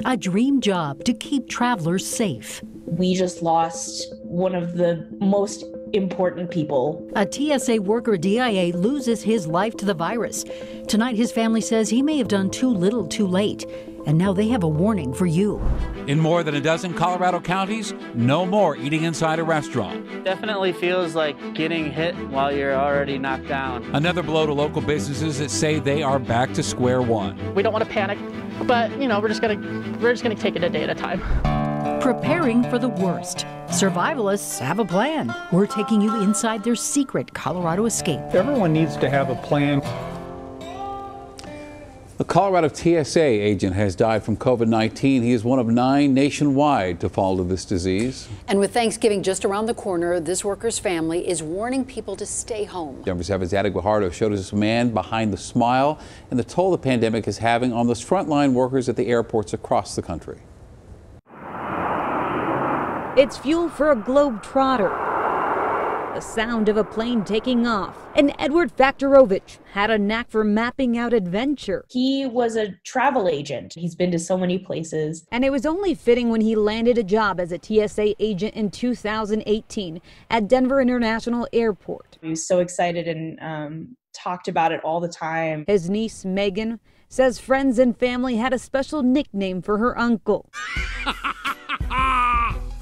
a dream job to keep travelers safe. We just lost one of the most important people. A TSA worker, DIA, loses his life to the virus. Tonight, his family says he may have done too little too late. And now they have a warning for you. In more than a dozen Colorado counties, no more eating inside a restaurant. Definitely feels like getting hit while you're already knocked down. Another blow to local businesses that say they are back to square one. We don't want to panic, but we're just gonna take it a day at a time. Preparing for the worst. Survivalists have a plan. We're taking you inside their secret Colorado escape. Everyone needs to have a plan. The Colorado TSA agent has died from COVID-19. He is one of 9 nationwide to fall to this disease. And with Thanksgiving just around the corner, this worker's family is warning people to stay home. Denver7's Adi Guajardo showed us a man behind the smile and the toll the pandemic is having on those frontline workers at the airports across the country. It's fuel for a globetrotter. The sound of a plane taking off. And Edward Faktorovich had a knack for mapping out adventure. He was a travel agent. He's been to so many places. And it was only fitting when he landed a job as a TSA agent in 2018 at Denver International Airport. He was so excited and talked about it all the time. His niece, Megan, says friends and family had a special nickname for her uncle.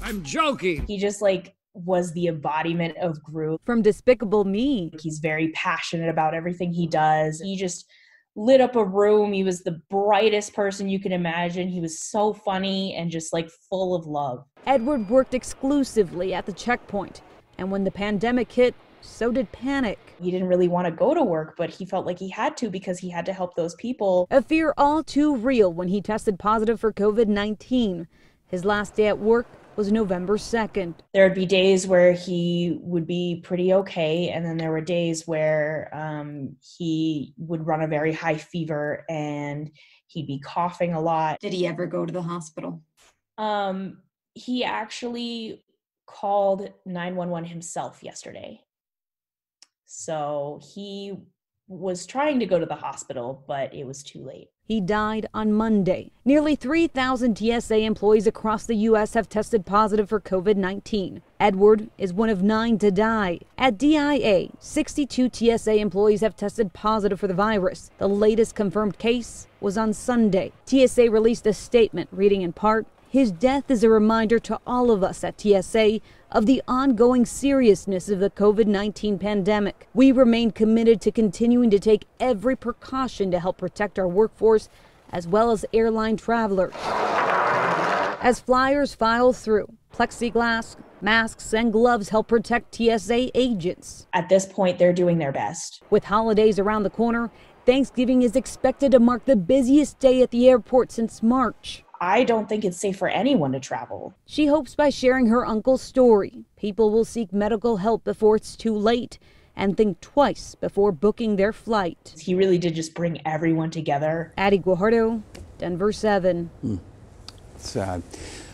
I'm joking. He just was the embodiment of Groove. From Despicable Me. He's very passionate about everything he does. He just lit up a room. He was the brightest person you can imagine. He was so funny and just full of love. Edward worked exclusively at the checkpoint. And when the pandemic hit, so did panic. He didn't really want to go to work, but he felt like he had to because he had to help those people. A fear all too real when he tested positive for COVID-19. His last day at work was November 2nd. There would be days where he would be pretty okay, and then there were days where he would run a very high fever and he'd be coughing a lot. Did he ever go to the hospital? He actually called 911 himself yesterday. So he was trying to go to the hospital, but it was too late. He died on Monday. Nearly 3,000 TSA employees across the U.S. have tested positive for COVID-19. Edward is one of 9 to die. At DIA, 62 TSA employees have tested positive for the virus. The latest confirmed case was on Sunday. TSA released a statement reading in part, "His death is a reminder to all of us at TSA of the ongoing seriousness of the COVID-19 pandemic. We remain committed to continuing to take every precaution to help protect our workforce as well as airline travelers." As flyers file through, plexiglass, masks, and gloves help protect TSA agents. At this point, they're doing their best. With holidays around the corner, Thanksgiving is expected to mark the busiest day at the airport since March. I don't think it's safe for anyone to travel. She hopes by sharing her uncle's story, people will seek medical help before it's too late and think twice before booking their flight. He really did just bring everyone together. Adi Guajardo, Denver7. Sad.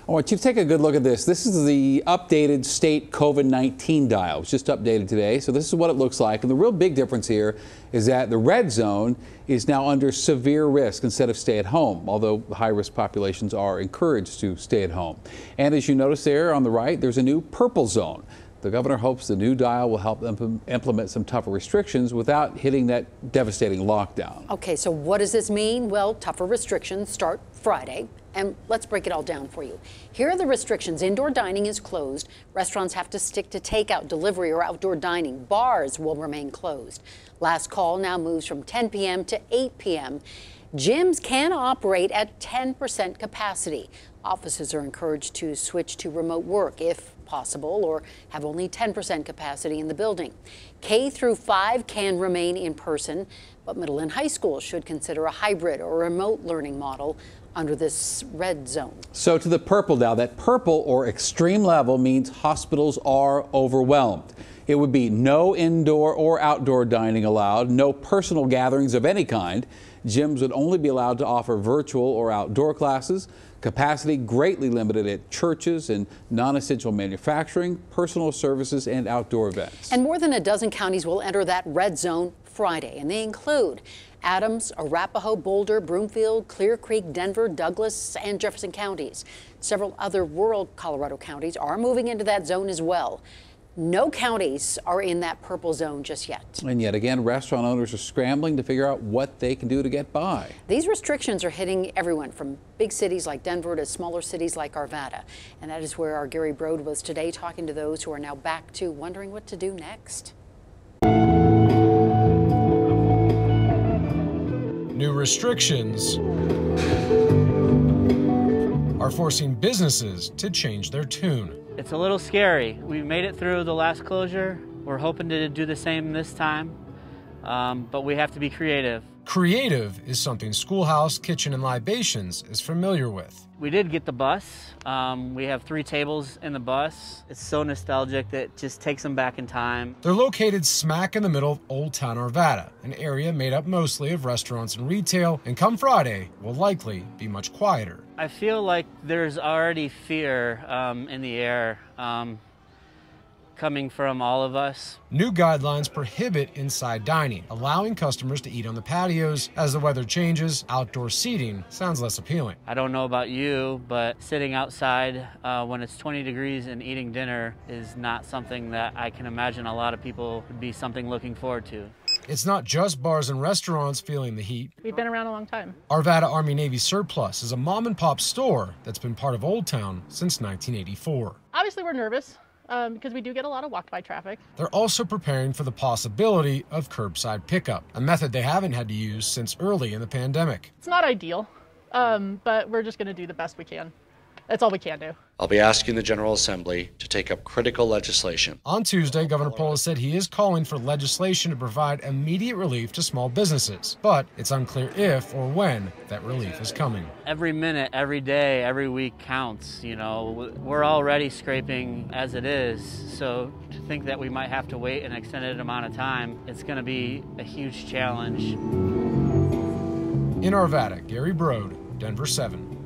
I want you to take a good look at this. This is the updated state COVID-19 dial. It was just updated today, so this is what it looks like. And the real big difference here is that the red zone is now under severe risk instead of stay at home, although high-risk populations are encouraged to stay at home. And as you notice there on the right, there's a new purple zone. The governor hopes the new dial will help implement some tougher restrictions without hitting that devastating lockdown. Okay, so what does this mean? Well, tougher restrictions start Friday. And let's break it all down for you. Here are the restrictions. Indoor dining is closed. Restaurants have to stick to takeout, delivery, or outdoor dining. Bars will remain closed. Last call now moves from 10 p.m. to 8 p.m. Gyms can operate at 10% capacity. Offices are encouraged to switch to remote work if possible or have only 10% capacity in the building. K through 5 can remain in person, but middle and high school should consider a hybrid or remote learning model under this red zone. So to the purple now, that purple or extreme level means hospitals are overwhelmed. It would be no indoor or outdoor dining allowed, no personal gatherings of any kind. Gyms would only be allowed to offer virtual or outdoor classes. Capacity greatly limited at churches and non-essential manufacturing, personal services, and outdoor events. And more than a dozen counties will enter that red zone Friday, and they include Adams, Arapahoe, Boulder, Broomfield, Clear Creek, Denver, Douglas, and Jefferson counties. Several other rural Colorado counties are moving into that zone as well. No counties are in that purple zone just yet. And yet again, restaurant owners are scrambling to figure out what they can do to get by. These restrictions are hitting everyone from big cities like Denver to smaller cities like Arvada. And that is where our Gary Brode was today, talking to those who are now back to wondering what to do next. New restrictions are forcing businesses to change their tune. It's a little scary. We made it through the last closure. We're hoping to do the same this time, but we have to be creative. Creative is something Schoolhouse Kitchen and Libations is familiar with. We did get the bus. We have 3 tables in the bus. It's so nostalgic that it just takes them back in time. They're located smack in the middle of Old Town Arvada, an area made up mostly of restaurants and retail, and come Friday will likely be much quieter. I feel like there's already fear in the air coming from all of us. New guidelines prohibit inside dining, allowing customers to eat on the patios. As the weather changes, outdoor seating sounds less appealing. I don't know about you, but sitting outside when it's 20 degrees and eating dinner is not something that I can imagine a lot of people would be something looking forward to. It's not just bars and restaurants feeling the heat. We've been around a long time. Arvada Army-Navy Surplus is a mom-and-pop store that's been part of Old Town since 1984. Obviously, we're nervous because we do get a lot of walk-by traffic. They're also preparing for the possibility of curbside pickup, a method they haven't had to use since early in the pandemic. It's not ideal, but we're just going to do the best we can. That's all we can do. I'll be asking the General Assembly to take up critical legislation. On Tuesday, Governor Polis said he is calling for legislation to provide immediate relief to small businesses, but it's unclear if or when that relief is coming. Every minute, every day, every week counts. You know, we're already scraping as it is, so to think that we might have to wait an extended amount of time, it's going to be a huge challenge. In Arvada, Gary Brode, Denver7.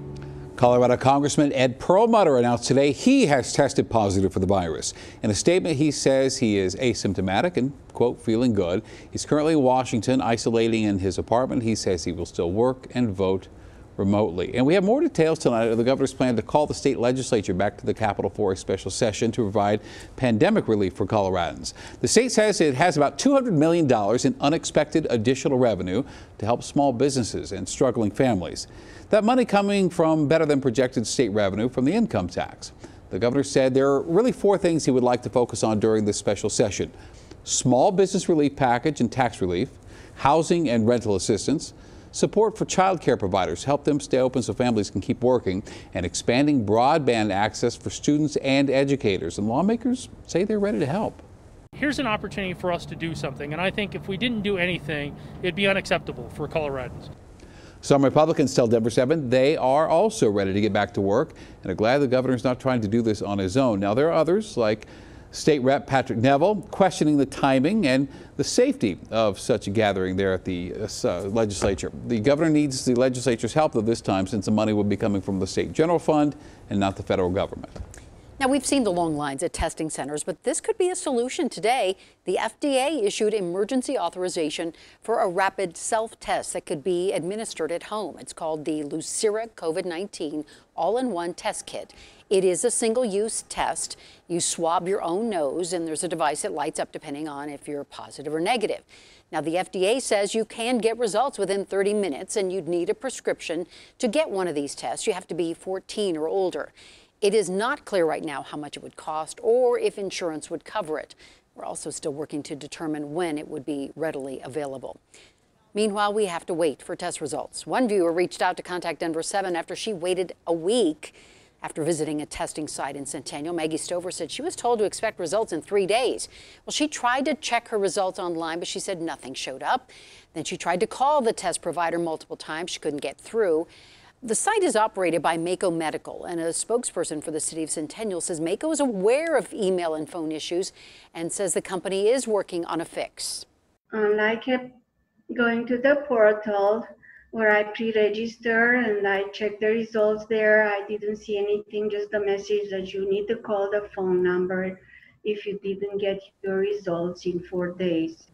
Colorado Congressman Ed Perlmutter announced today he has tested positive for the virus. In a statement, he says he is asymptomatic and, quote, feeling good. He's currently in Washington, isolating in his apartment. He says he will still work and vote remotely. And we have more details tonight of the governor's plan to call the state legislature back to the Capitol for a special session to provide pandemic relief for Coloradans. The state says it has about $200 million in unexpected additional revenue to help small businesses and struggling families. That money coming from better than projected state revenue from the income tax. The governor said there are really 4 things he would like to focus on during this special session: small business relief package and tax relief, housing and rental assistance, support for child care providers to help them stay open so families can keep working, and expanding broadband access for students and educators. And lawmakers say they're ready to help. Here's an opportunity for us to do something, and I think if we didn't do anything, it'd be unacceptable for Coloradans. Some Republicans tell Denver7 they are also ready to get back to work and are glad the governor's not trying to do this on his own. Now, there are others, like State Rep Patrick Neville, questioning the timing and the safety of such a gathering there at the legislature. The governor needs the legislature's help, though, this time, since the money will be coming from the state general fund and not the federal government. Now, we've seen the long lines at testing centers, but this could be a solution today. The FDA issued emergency authorization for a rapid self-test that could be administered at home. It's called the LUCIRA COVID-19 all-in-one test kit. It is a single-use test. You swab your own nose, and there's a device that lights up depending on if you're positive or negative. Now, the FDA says you can get results within 30 minutes, and you'd need a prescription to get one of these tests. You have to be 14 or older. It is not clear right now how much it would cost or if insurance would cover it. We're also still working to determine when it would be readily available. Meanwhile, we have to wait for test results. One viewer reached out to contact Denver7 after she waited a week after visiting a testing site in Centennial. Maggie Stover said she was told to expect results in 3 days. Well, she tried to check her results online, but she said nothing showed up. Then she tried to call the test provider multiple times. She couldn't get through. The site is operated by Mako Medical, and a spokesperson for the city of Centennial says Mako is aware of email and phone issues and says the company is working on a fix. I kept going to the portal where I pre-register and I checked the results there. I didn't see anything, just the message that you need to call the phone number if you didn't get your results in 4 days.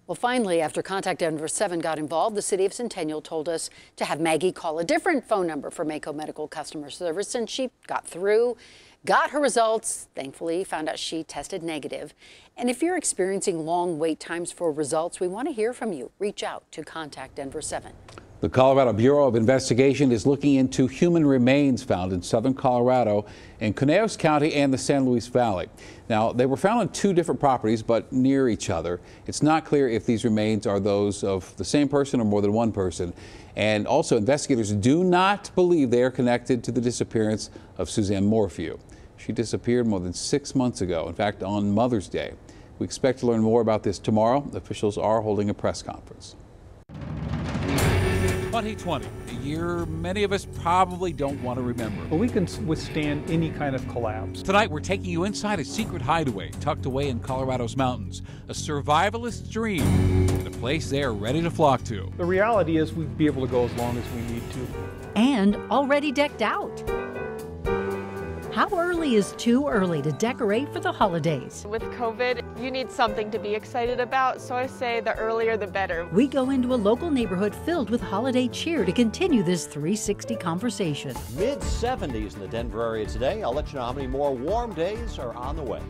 Well, finally, after Contact Denver7 got involved, the city of Centennial told us to have Maggie call a different phone number for Mako Medical Customer Service, and she got through, got her results, thankfully found out she tested negative. And if you're experiencing long wait times for results, we want to hear from you. Reach out to Contact Denver7. The Colorado Bureau of Investigation is looking into human remains found in southern Colorado in Conejos County and the San Luis Valley. Now, they were found on 2 different properties, but near each other. It's not clear if these remains are those of the same person or more than one person. And also, investigators do not believe they are connected to the disappearance of Suzanne Morphew. She disappeared more than 6 months ago, in fact, on Mother's Day. We expect to learn more about this tomorrow. Officials are holding a press conference. 2020, a year many of us probably don't want to remember. But we can withstand any kind of collapse. Tonight, we're taking you inside a secret hideaway tucked away in Colorado's mountains, a survivalist's dream, and a place they are ready to flock to. The reality is we'd be able to go as long as we need to. And already decked out. How early is too early to decorate for the holidays? With COVID, you need something to be excited about, so I say the earlier the better. We go into a local neighborhood filled with holiday cheer to continue this 360 conversation. Mid-70s in the Denver area today. I'll let you know how many more warm days are on the way.